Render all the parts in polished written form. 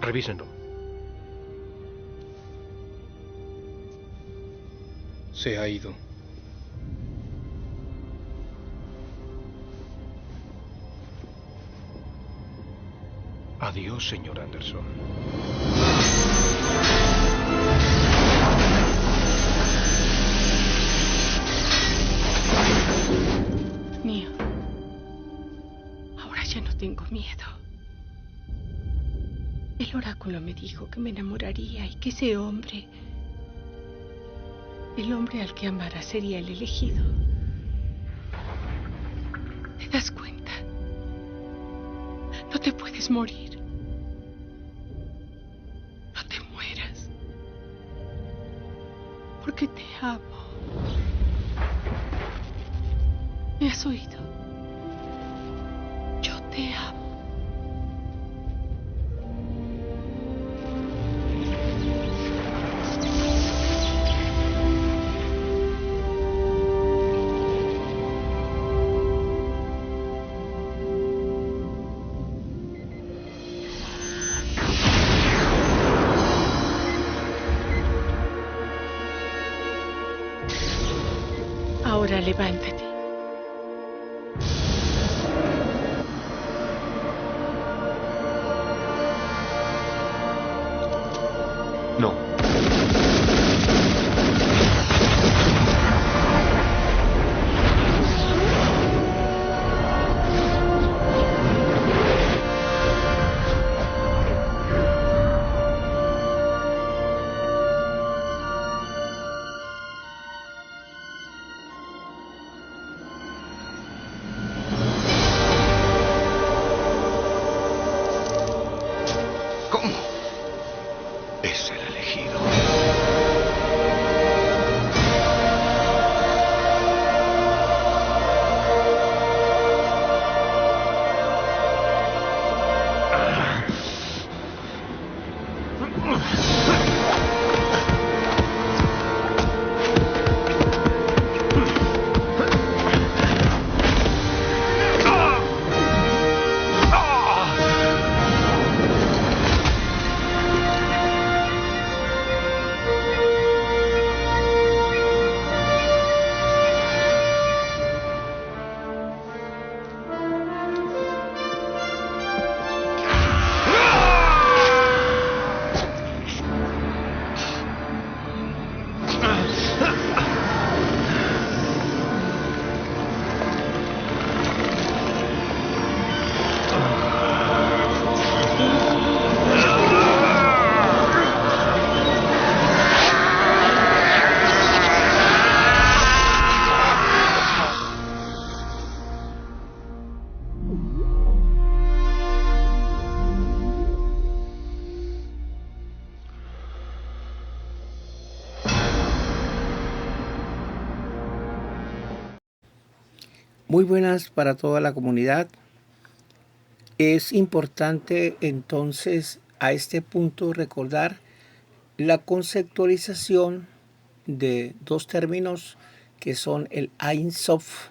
Revísenlo. Se ha ido. Adiós, señor Anderson. Mío. Ahora ya no tengo miedo. El oráculo me dijo que me enamoraría y que ese hombre, el hombre al que amara, sería el elegido. ¿Te das cuenta? No te puedes morir. No te mueras. Porque te amo. ¿Me has oído? Yo te amo. Ahora levántate. No. ¿Cómo? Es el elegido. Muy buenas para toda la comunidad. Es importante entonces a este punto recordar la conceptualización de dos términos que son el Ein Sof,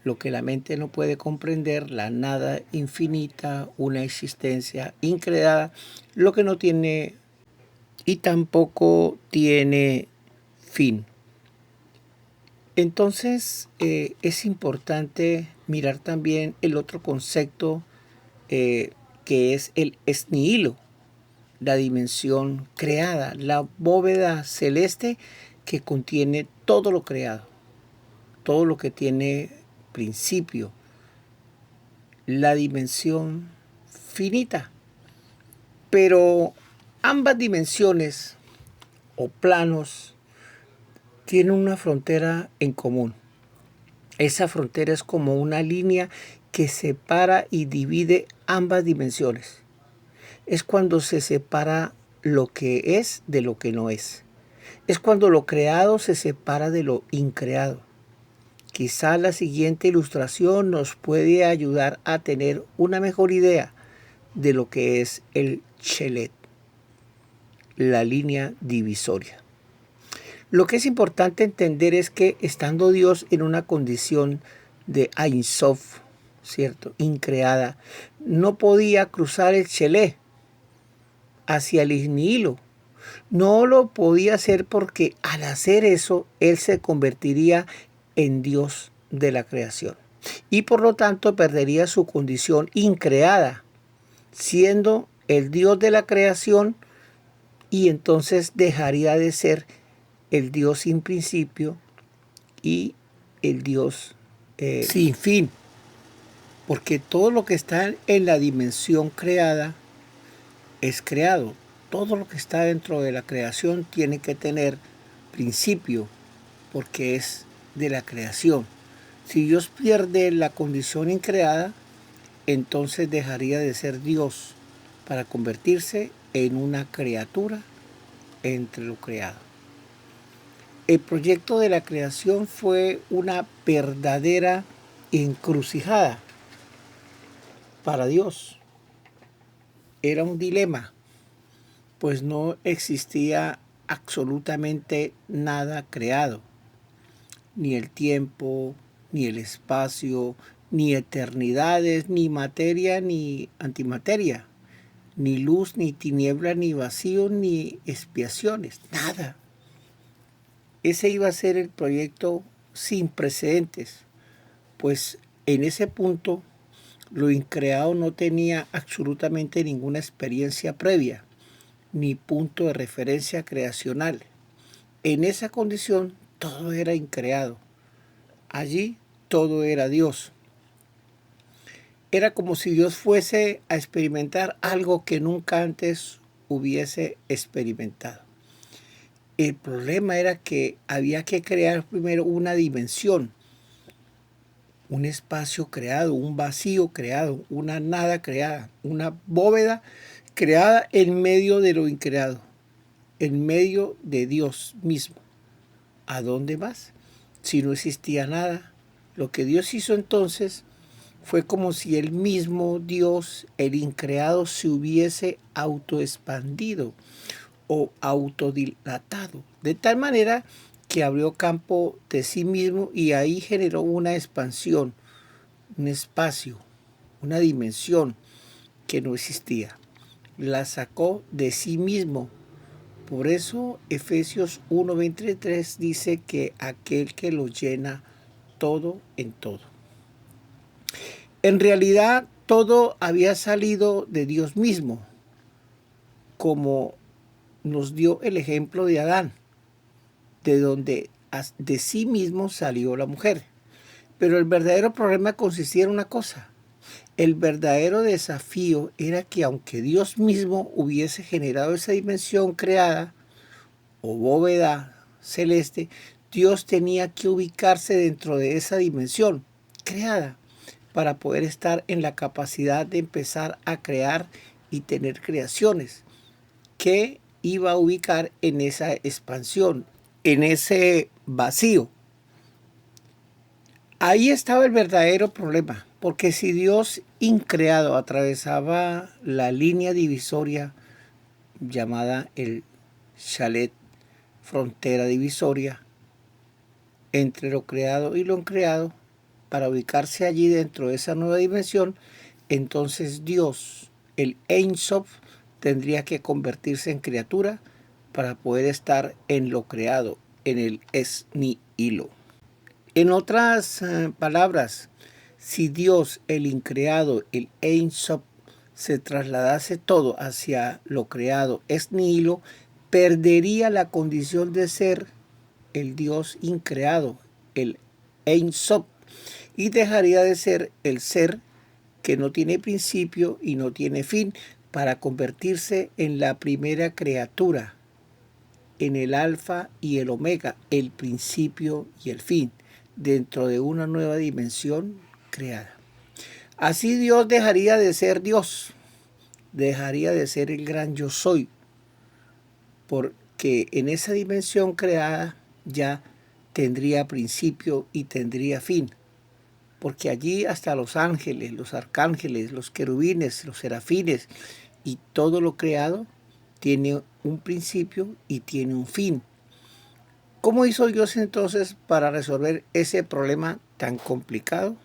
lo que la mente no puede comprender, la nada infinita, una existencia increada, lo que no tiene y tampoco tiene fin. Entonces es importante mirar también el otro concepto que es el ex nihilo, la dimensión creada, la bóveda celeste que contiene todo lo creado, todo lo que tiene principio, la dimensión finita. Pero ambas dimensiones o planos tienen una frontera en común. Esa frontera es como una línea que separa y divide ambas dimensiones. Es cuando se separa lo que es de lo que no es. Es cuando lo creado se separa de lo increado. Quizá la siguiente ilustración nos puede ayudar a tener una mejor idea de lo que es el Chelet, la línea divisoria. Lo que es importante entender es que estando Dios en una condición de Ein Sof, ¿cierto?, increada, no podía cruzar el Chelet, hacia el nihilo. No lo podía hacer porque al hacer eso, él se convertiría en Dios de la creación. Y por lo tanto perdería su condición increada, siendo el Dios de la creación, y entonces dejaría de ser el Dios sin principio y el Dios sin fin. Porque todo lo que está en la dimensión creada es creado. Todo lo que está dentro de la creación tiene que tener principio porque es de la creación. Si Dios pierde la condición increada, entonces dejaría de ser Dios para convertirse en una criatura entre lo creado. El proyecto de la creación fue una verdadera encrucijada para Dios. Era un dilema, pues no existía absolutamente nada creado, ni el tiempo, ni el espacio, ni eternidades, ni materia, ni antimateria, ni luz, ni tiniebla, ni vacío, ni expiaciones, nada. Ese iba a ser el proyecto sin precedentes, pues en ese punto lo increado no tenía absolutamente ninguna experiencia previa, ni punto de referencia creacional. En esa condición todo era increado. Allí todo era Dios. Era como si Dios fuese a experimentar algo que nunca antes hubiese experimentado. El problema era que había que crear primero una dimensión, un espacio creado, un vacío creado, una nada creada, una bóveda creada en medio de lo increado, en medio de Dios mismo. ¿A dónde vas? Si no existía nada. Lo que Dios hizo entonces fue como si el mismo Dios, el increado, se hubiese autoexpandido o autodilatado, de tal manera que abrió campo de sí mismo y ahí generó una expansión, un espacio, una dimensión que no existía. La sacó de sí mismo. Por eso Efesios 1:23 dice que aquel que lo llena todo en todo. En realidad todo había salido de Dios mismo, como nos dio el ejemplo de Adán, de donde de sí mismo salió la mujer. Pero el verdadero problema consistía en una cosa. El verdadero desafío era que aunque Dios mismo hubiese generado esa dimensión creada o bóveda celeste, Dios tenía que ubicarse dentro de esa dimensión creada para poder estar en la capacidad de empezar a crear y tener creaciones que iba a ubicar en esa expansión, en ese vacío. Ahí estaba el verdadero problema, porque si Dios increado atravesaba la línea divisoria llamada el Shalet, frontera divisoria, entre lo creado y lo increado, para ubicarse allí dentro de esa nueva dimensión, entonces Dios, el Ein Sof, tendría que convertirse en criatura para poder estar en lo creado, en el Es Nihilo. En otras palabras, si Dios, el increado, el Ein Sof, se trasladase todo hacia lo creado, Es Nihilo, perdería la condición de ser el Dios increado, el Ein Sof, y dejaría de ser el ser que no tiene principio y no tiene fin, para convertirse en la primera criatura, en el alfa y el omega, el principio y el fin, dentro de una nueva dimensión creada. Así Dios dejaría de ser Dios, dejaría de ser el gran yo soy, porque en esa dimensión creada ya tendría principio y tendría fin, porque allí hasta los ángeles, los arcángeles, los querubines, los serafines y todo lo creado tiene un principio y tiene un fin. ¿Cómo hizo Dios entonces para resolver ese problema tan complicado?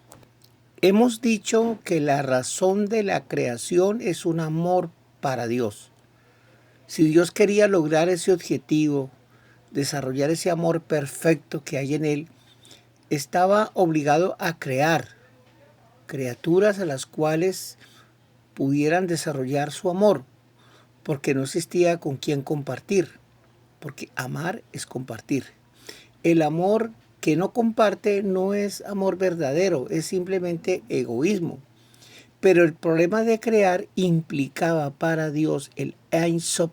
Hemos dicho que la razón de la creación es un amor para Dios. Si Dios quería lograr ese objetivo, desarrollar ese amor perfecto que hay en Él, estaba obligado a crear criaturas a las cuales pudieran desarrollar su amor, porque no existía con quién compartir, porque amar es compartir. El amor que no comparte no es amor verdadero, es simplemente egoísmo. Pero el problema de crear implicaba para Dios el Ein Sof,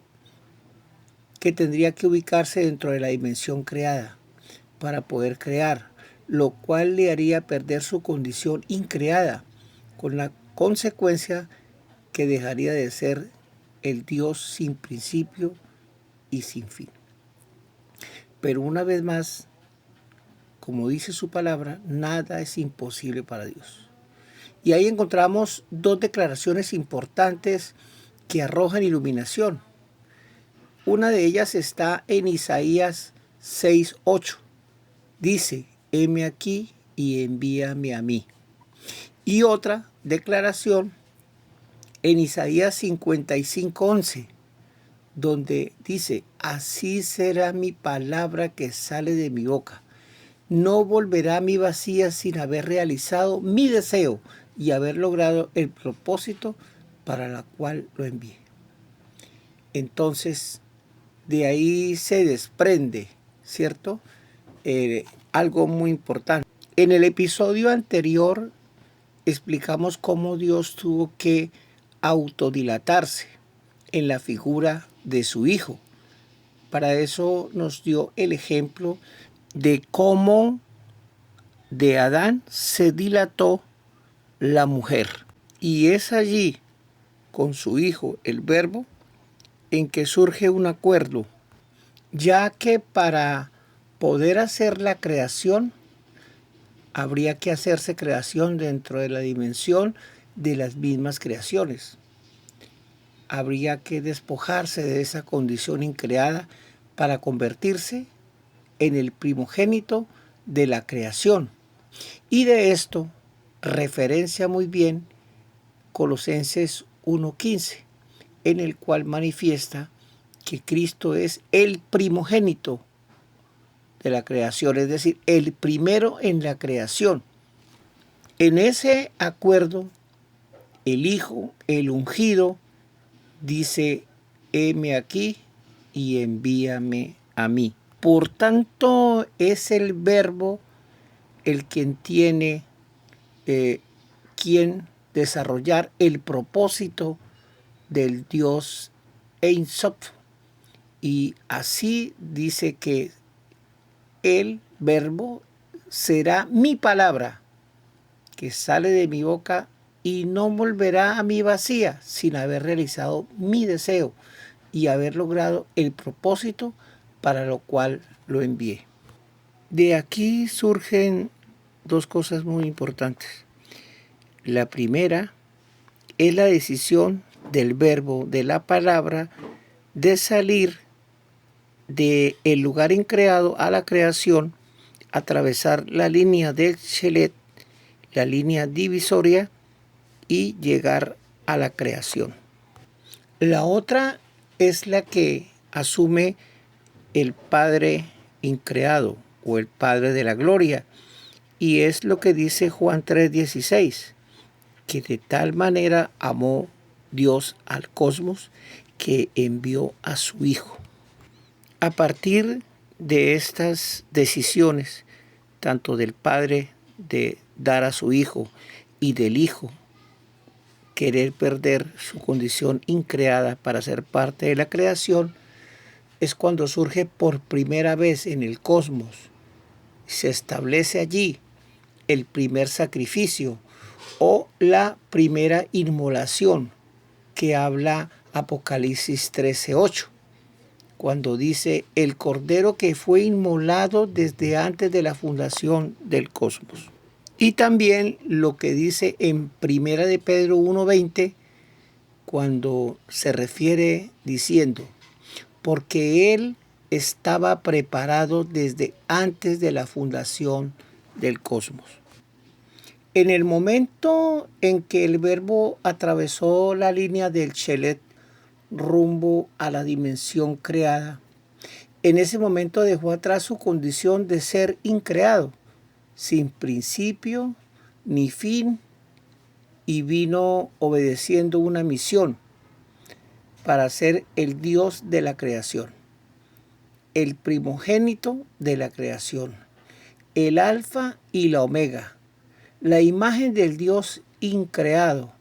que tendría que ubicarse dentro de la dimensión creada para poder crear, lo cual le haría perder su condición increada, con la consecuencia que dejaría de ser el Dios sin principio y sin fin. Pero una vez más, como dice su palabra, nada es imposible para Dios. Y ahí encontramos dos declaraciones importantes que arrojan iluminación. Una de ellas está en Isaías 6:8. Dice, heme aquí y envíame a mí. Y otra declaración en Isaías 55:11, donde dice, así será mi palabra que sale de mi boca. No volverá a mí vacía sin haber realizado mi deseo y haber logrado el propósito para la cual lo envié. Entonces, de ahí se desprende, ¿cierto? Algo muy importante. En el episodio anterior explicamos cómo Dios tuvo que autodilatarse en la figura de su Hijo. Para eso nos dio el ejemplo de cómo de Adán se dilató la mujer. Y es allí, con su Hijo, el Verbo, en que surge un acuerdo, ya que para poder hacer la creación, habría que hacerse creación dentro de la dimensión de las mismas creaciones. Habría que despojarse de esa condición increada para convertirse en el primogénito de la creación. Y de esto referencia muy bien Colosenses 1:15, en el cual manifiesta que Cristo es el primogénito de la creación, es decir, el primero en la creación. En ese acuerdo, el Hijo, el ungido, dice, heme aquí y envíame a mí. Por tanto, es el Verbo el quien tiene quien desarrollar el propósito del Dios Ein Sof. Y así dice que el Verbo será mi palabra que sale de mi boca y no volverá a mí vacía sin haber realizado mi deseo y haber logrado el propósito para lo cual lo envié. De aquí surgen dos cosas muy importantes. La primera es la decisión del Verbo, de la palabra, de salir del lugar increado a la creación, atravesar la línea del Shelet, la línea divisoria, y llegar a la creación. La otra es la que asume el Padre increado o el Padre de la gloria, y es lo que dice Juan 3:16, que de tal manera amó Dios al cosmos que envió a su Hijo. A partir de estas decisiones, tanto del Padre de dar a su Hijo y del Hijo querer perder su condición increada para ser parte de la creación, es cuando surge por primera vez en el cosmos, se establece allí el primer sacrificio o la primera inmolación que habla Apocalipsis 13:8, cuando dice el cordero que fue inmolado desde antes de la fundación del cosmos. Y también lo que dice en Primera de Pedro 1:20, cuando se refiere diciendo, porque Él estaba preparado desde antes de la fundación del cosmos. En el momento en que el Verbo atravesó la línea del Shelet, rumbo a la dimensión creada. En ese momento dejó atrás su condición de ser increado, sin principio ni fin, y vino obedeciendo una misión para ser el Dios de la creación, el primogénito de la creación, el alfa y la omega, la imagen del Dios increado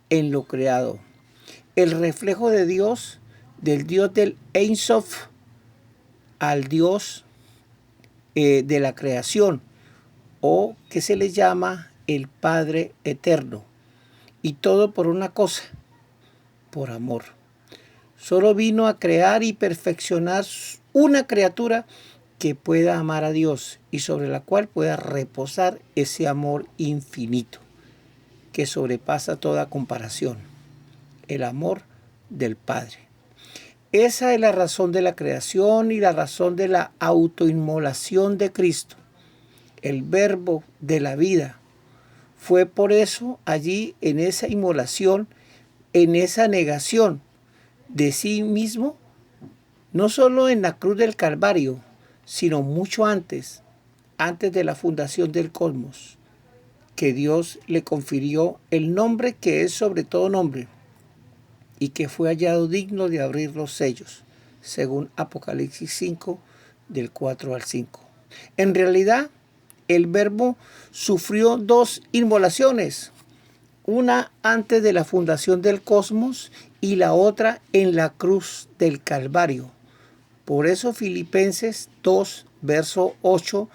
en lo creado, el reflejo de Dios, del Dios del Ein Sof al Dios de la creación, o que se le llama el Padre Eterno. Y todo por una cosa, por amor. Solo vino a crear y perfeccionar una criatura que pueda amar a Dios y sobre la cual pueda reposar ese amor infinito que sobrepasa toda comparación, el amor del Padre. Esa es la razón de la creación y la razón de la autoinmolación de Cristo, el verbo de la vida. Fue por eso allí en esa inmolación, en esa negación de sí mismo, no solo en la cruz del Calvario, sino mucho antes de la fundación del cosmos, que Dios le confirió el nombre que es sobre todo nombre y que fue hallado digno de abrir los sellos, según Apocalipsis 5, del 4 al 5. En realidad, el Verbo sufrió dos inmolaciones, una antes de la fundación del cosmos y la otra en la cruz del Calvario. Por eso Filipenses 2, verso 8,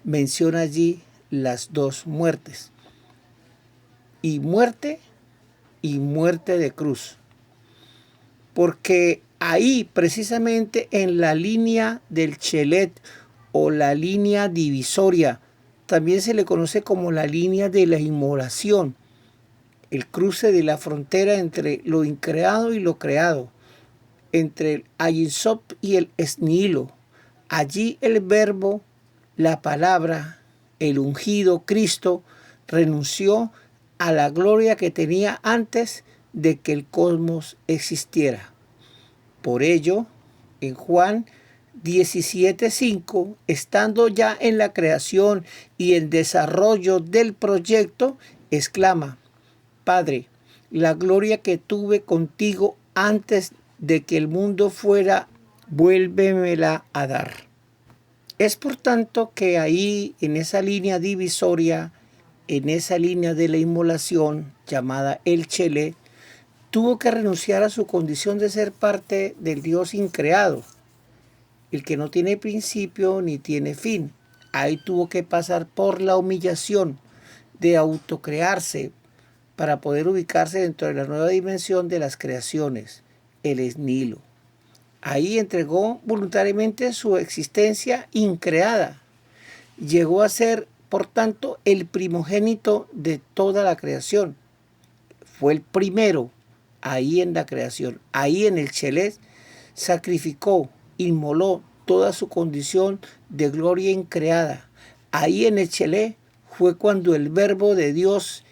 menciona allí las dos muertes. Y muerte de cruz. Porque ahí, precisamente en la línea del Chelet o la línea divisoria, también se le conoce como la línea de la inmolación, el cruce de la frontera entre lo increado y lo creado, entre el Ein Sof y el Esnilo. Allí el verbo, la palabra, el ungido Cristo, renunció a la gloria que tenía antes de que el cosmos existiera. Por ello, en Juan 17:5, estando ya en la creación y el desarrollo del proyecto, exclama: Padre, la gloria que tuve contigo antes de que el mundo fuera, vuélvemela a dar. Es por tanto que ahí, en esa línea divisoria, en esa línea de la inmolación llamada el Chelet, tuvo que renunciar a su condición de ser parte del Dios increado, el que no tiene principio ni tiene fin. Ahí tuvo que pasar por la humillación de autocrearse para poder ubicarse dentro de la nueva dimensión de las creaciones, el esnilo. Ahí entregó voluntariamente su existencia increada. Llegó a ser, por tanto, el primogénito de toda la creación. Fue el primero ahí en la creación. Ahí en el Chelet sacrificó, inmoló toda su condición de gloria increada. Ahí en el Chelet fue cuando el Verbo de Dios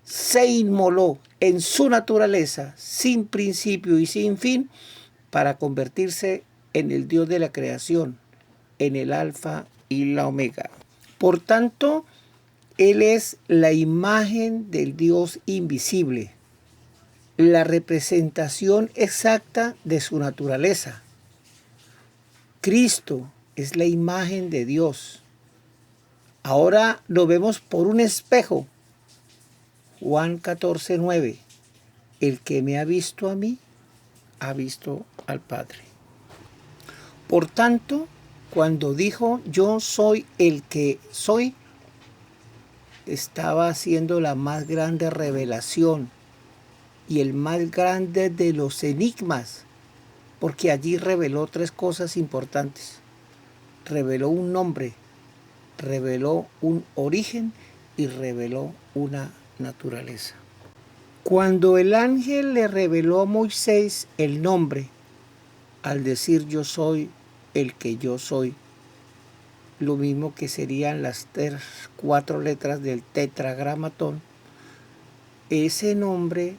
se inmoló en su naturaleza, sin principio y sin fin, para convertirse en el Dios de la creación, en el Alfa y la Omega. Por tanto, Él es la imagen del Dios invisible, la representación exacta de su naturaleza. Cristo es la imagen de Dios. Ahora lo vemos por un espejo. Juan 14:9. El que me ha visto a mí, ha visto al Padre. Por tanto, cuando dijo yo soy el que soy, estaba haciendo la más grande revelación y el más grande de los enigmas, porque allí reveló tres cosas importantes. Reveló un nombre, reveló un origen y reveló una naturaleza. Cuando el ángel le reveló a Moisés el nombre, al decir yo soy el que yo soy, lo mismo que serían las 4 letras del tetragramatón, ese nombre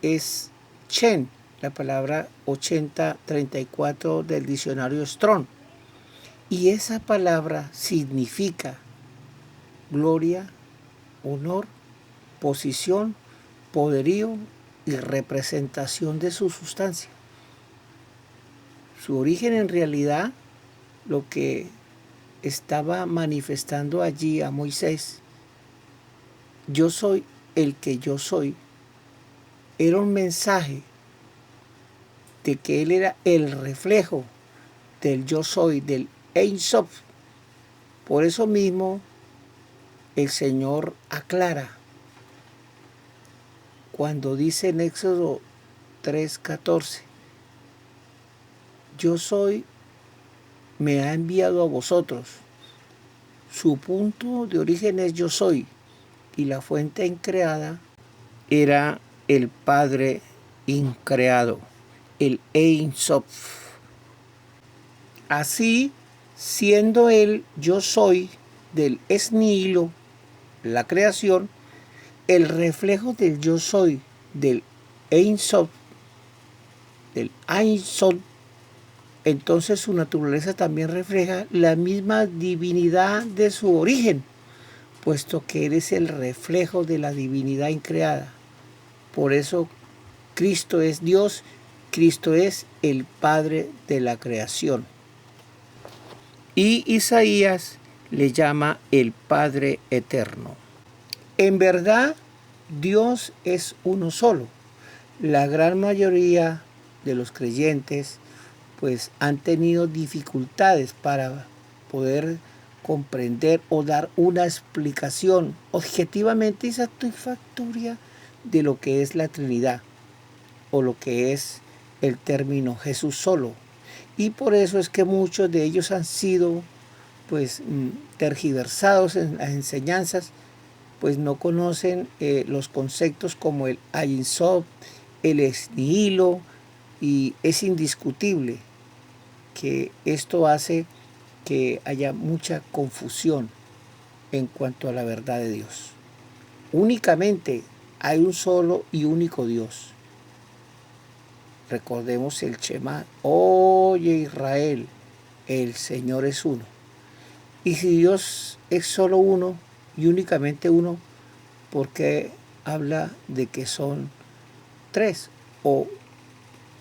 es Chen, la palabra 8034 del diccionario Strong. Y esa palabra significa gloria, honor, posición, poderío y representación de su sustancia. Su origen en realidad, lo que estaba manifestando allí a Moisés, yo soy el que yo soy, era un mensaje de que él era el reflejo del yo soy, del Ein Sof. Por eso mismo el Señor aclara cuando dice en Éxodo 3:14, yo soy, me ha enviado a vosotros. Su punto de origen es yo soy, y la fuente increada era el Padre increado, el Ein Sof. Así, siendo él yo soy del es nihilo, la creación, el reflejo del yo soy del Ein Sof, del Ein Sof, entonces su naturaleza también refleja la misma divinidad de su origen, puesto que él es el reflejo de la divinidad increada. Por eso Cristo es Dios, Cristo es el Padre de la creación. Y Isaías le llama el Padre eterno. En verdad, Dios es uno solo. La gran mayoría de los creyentes pues han tenido dificultades para poder comprender o dar una explicación objetivamente satisfactoria de lo que es la Trinidad o lo que es el término Jesús solo. Y por eso es que muchos de ellos han sido pues tergiversados en las enseñanzas, pues no conocen los conceptos como el Ein Sof, el ex nihilo, y es indiscutible que esto hace que haya mucha confusión en cuanto a la verdad de Dios. Únicamente hay un solo y único Dios. Recordemos el Shema, oye Israel, el Señor es uno. Y si Dios es solo uno y únicamente uno, ¿por qué habla de que son tres? O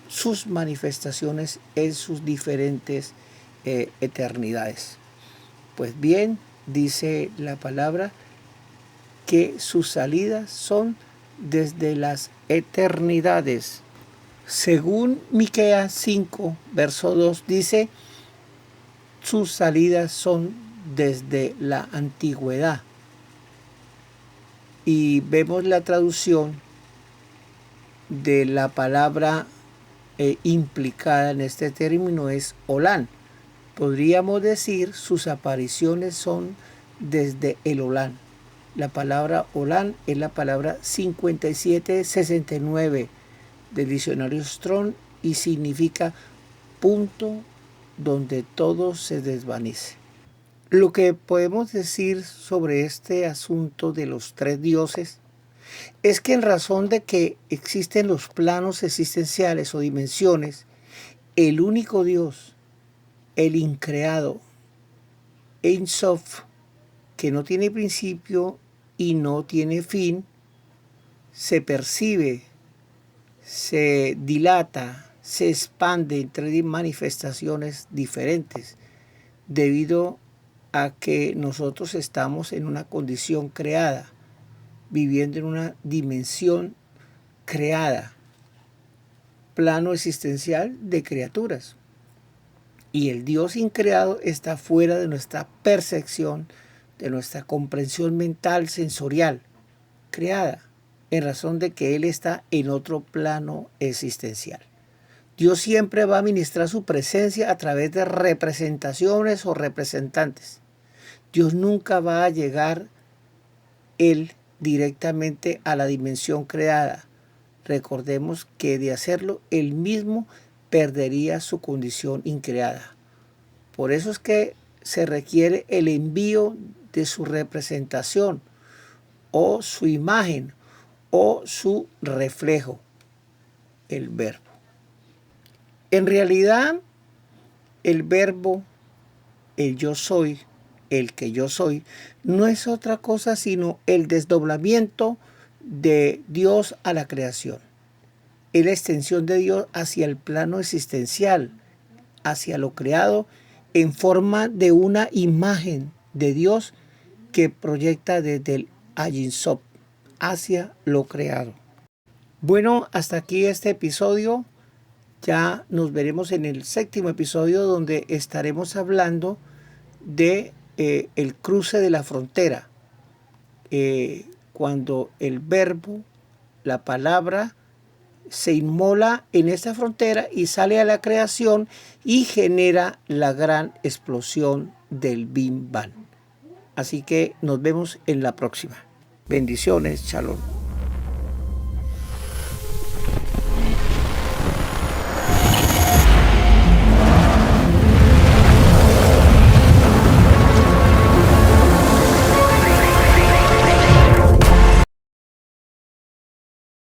sus manifestaciones en sus diferentes eternidades. Pues bien, dice la palabra que sus salidas son desde las eternidades. Según Miqueas 5, verso 2, dice, sus salidas son desde la antigüedad. Y vemos la traducción de la palabra implicada en este término es Olán. Podríamos decir sus apariciones son desde el Olán. La palabra Olán es la palabra 5769 del diccionario Strong y significa punto donde todo se desvanece. Lo que podemos decir sobre este asunto de los tres dioses es que en razón de que existen los planos existenciales o dimensiones, el único Dios, el increado, Ein Sof, que no tiene principio y no tiene fin, se percibe, se dilata, se expande en tres manifestaciones diferentes, debido a que nosotros estamos en una condición creada, viviendo en una dimensión creada, plano existencial de criaturas. Y el Dios increado está fuera de nuestra percepción, de nuestra comprensión mental, sensorial, creada, en razón de que Él está en otro plano existencial. Dios siempre va a ministrar su presencia a través de representaciones o representantes. Dios nunca va a llegar Él directamente a la dimensión creada. Recordemos que de hacerlo, Él mismo perdería su condición increada. Por eso es que se requiere el envío de su representación o su imagen o su reflejo, el verbo. En realidad, el verbo, el yo soy, el que yo soy, no es otra cosa sino el desdoblamiento de Dios a la creación. Es la extensión de Dios hacia el plano existencial, hacia lo creado, en forma de una imagen de Dios que proyecta desde el Ayin Sof hacia lo creado. Bueno, hasta aquí este episodio. Ya nos veremos en el 7º episodio, donde estaremos hablando de el cruce de la frontera. Cuando el verbo, la palabra, se inmola en esta frontera y sale a la creación y genera la gran explosión del Big Bang. Así que nos vemos en la próxima. Bendiciones, shalom.